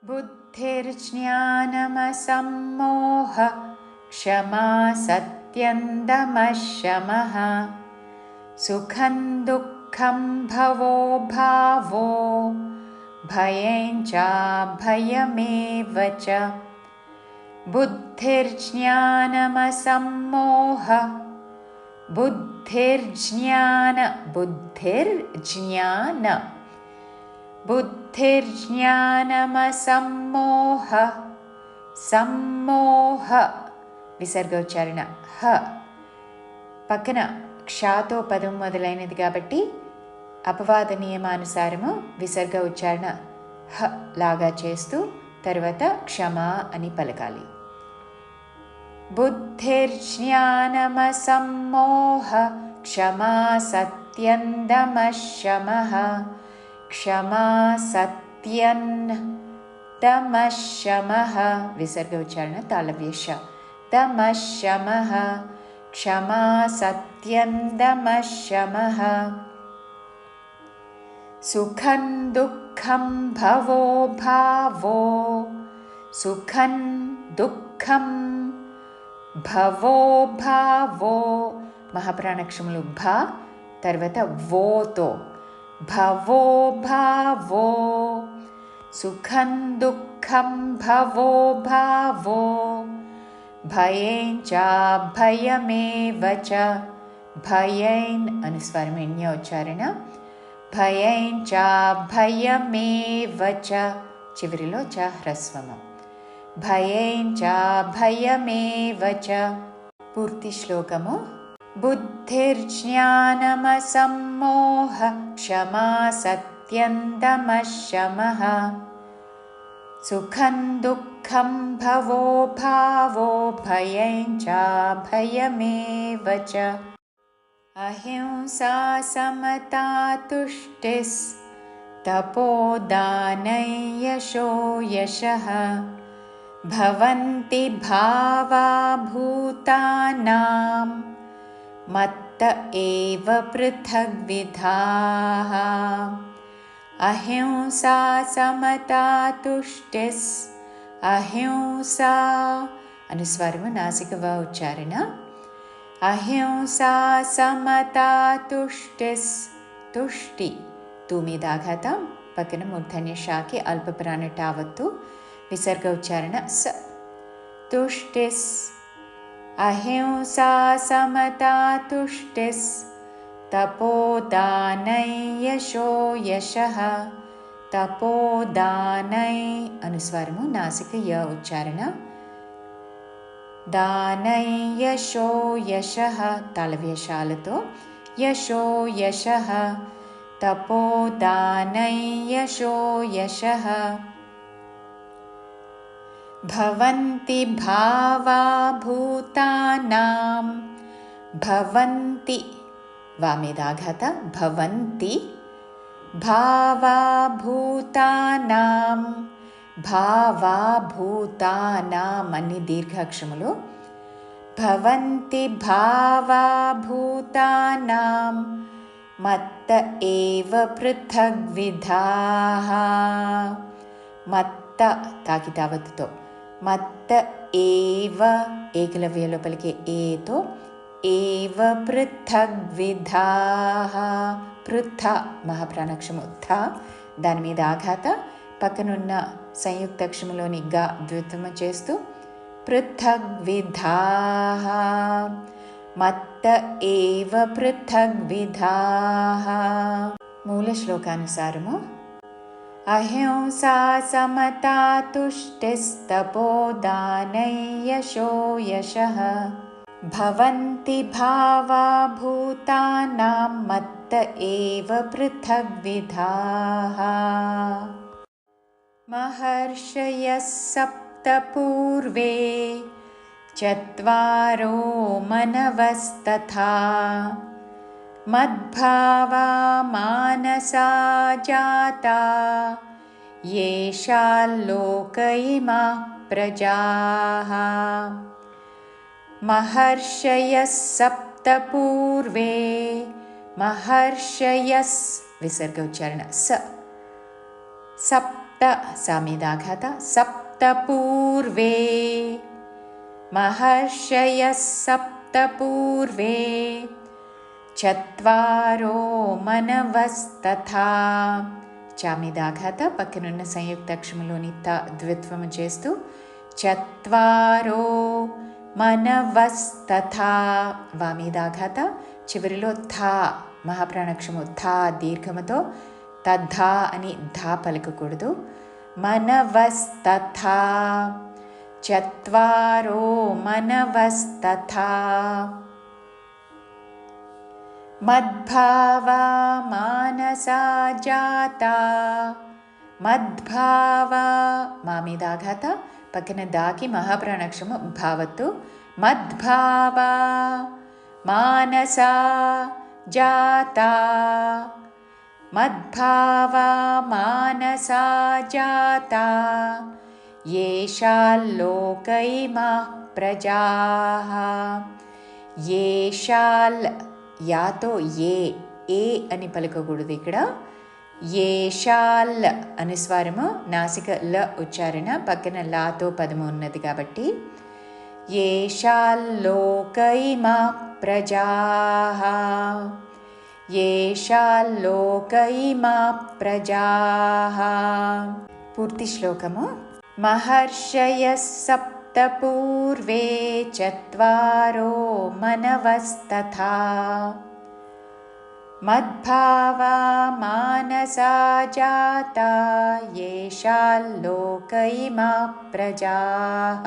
बुद्धिर्ज्ञानमसम्मोह क्षमा सत्यं दमः शमः सुखं दुःखं भवो भावो भयं चाभयमेव च बुद्धिर्ज्ञान बुद्धिर्ज्ञानमसम्मोह सम्मोह విసర్గ ఉచ్చారణ హ పక్కన క్షాతో పదం మొదలైనది కాబట్టి అపవాద నియమానుసారము విసర్గ ఉచ్చారణ హ లాగా చేస్తూ తర్వాత క్షమ అని పలకాలి. బుద్ధిర్జ్ఞానమసమ్మోహ క్షమా సత్యం దమః శమః క్షమా సత్యం దమః శమః విసర్గ ఉచ్చారణ తాళవ్య దమః శమః క్షమా సత్యం దమః శమః సుఖం దుఃఖం భవో భావో సుఖం దుఃఖం భవో భావో మహాప్రాణాక్షరములు భ తర్వాత వోతో భవో భావో సుఖం దుఃఖం భవో భావో భయం చాభయమేవ చ భయం అనుస్వరమేణ్య ఉచ్చారణ భయం చాభయమేవ చ చివరిలో చ హ్రస్వము భయం చాభయమేవ చ. పూర్తి శ్లోకము. బుద్ధిర్జ్ఞానమసమ్మోహ క్షమా సత్యం దమః శమః సుఖం దుఃఖం భవో భావో భయం చాభయమేవ చ. అహింసా సమతా తుష్టిస్ తపోదానై యశో యశః భవంతి భావా భూతానాం మత్త ఏవ పృథగ్విధాః. అహింసా సమతా తుష్టిస్ అహింసా అనుస్వరము నాసిక వ ఉచ్చారణ అహింసా సమతా తుష్టిస్ తుష్టి తూ మీద ఆఘాతం పక్కన మూర్ధన్య షాకి అల్ప ప్రాణ టావత్తు విసర్గ ఉచ్చారణ స తుష్టిస్ అహింసా సమతా తుష్టిస్ తపోదానై యశో యశః తపోదానై అనుస్వరము నాసిక య ఉచ్చారణ దానై యశో యశః తాళవ్యశాలతో యశో యశః తపోదానై యశో యశః భవంతి భావా భూతానాం భవంతి వామేదాఘాత భవంతి భావా భూతానాం భావా భూతానాం అన్ని దీర్ఘాక్షరములు భవంతి భావా భూతానాం మత్త ఏవ పృథగ్విధాః మత్త తాకితావత్తుతో మత్త ఏవ ఏకలవ్య లోపలికి ఏతో ఏవ పృథగ్విధాః పృథ మహాప్రాణాక్షరము థ దాని మీద ఆఘాత పక్కనున్న సంయుక్తాక్షరములోని గ ద్వితమ చేస్తూ పృథగ్విధాః మత్త ఏవ పృథగ్విధాః. మూల శ్లోకానుసారము అహింసా సమతా తుష్టిస్తపోదానై యశో యశః భవంతి భావా భూతానాం మత్త ఏవ పృథగ్విధాః. మహర్షయః సప్త పూర్వే చత్వారో మనవస్తథా మద్భావా మానసా జాతా యేషాల్లోక ఇమాః ప్రజాః. మహర్షయః సప్త పూర్వే మహర్షయస్ విసర్గ ఉచ్చారణ స సప్త सामिदाघात सप्त पूर्वे महर्षयः सप्त पूर्वे चत्वारो मनवस्तथा చామిదాఘాత పక్కనున్న సంయుక్త అక్షరములోని త ద్విత్వము చేస్తూ చత్వారో మనవస్తథా వామీదాఘాత చివరిలో థా మహాప్రాణాక్షరము థా దీర్ఘముతో తద్ధా అని ధా పలకకూడదు. మనవస్తథా చత్వారో మనవస్తథా మద్భావా మానసా జాతా మద్భావా మామిదాఘాత పక్కన దాకి మహాప్రాణాక్షరము భావత్తు మద్భావా మానసా జాతా మద్భావా మానసా జాతా యేషాల్లోకైమాః ప్రజాః యేషాల్ యాతో ఏ అని పలకకూడదు. ఇక్కడ యేషాల్ అనుస్వారము నాసిక ల ఉచ్చారణ పక్కన లాతో పదము ఉన్నది కాబట్టి యేషాల్లోకైమాః ప్రజాః యేషాల్లోకైమాః ప్రజాః. పూర్తి శ్లోకము. మహర్షయः సప్త పూర్వే చత్వారో మనవస్తథా మద్భావా మానసా జాతా యేషాల్లోకైమాః ప్రజాః.